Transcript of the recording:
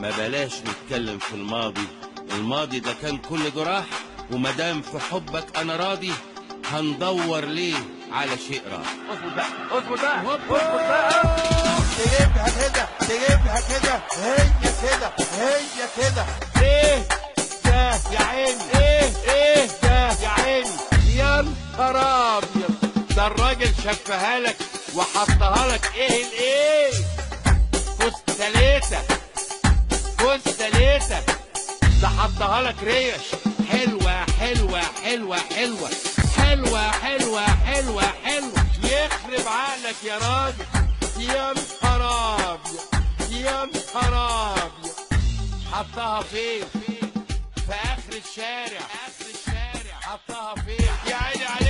ما بلاش نتكلم في الماضي، الماضي ده كان كل جراح، ومدام في حبك انا راضي، هندور ليه على شيء راح. اظبط بقى اظبط بقى اظبط بقى. تجيبها كده تجيبها كده، هي كده هي كده. ايه ده يا عيني، ايه ده يا عيني، يا نهار ابيض، ده الراجل شفها لك وحطها لك. ايه الايه فستليتك فستليتك، ده حطها لك ريش حلوه حلوه حلوه حلوه حلوه حلوه حلوه حلوه. يخرب عقلك يا راجل، يا نهار ابيض يا نهار ابيض. حطها فين؟ في اخر الشارع، حطها فين يا عيني؟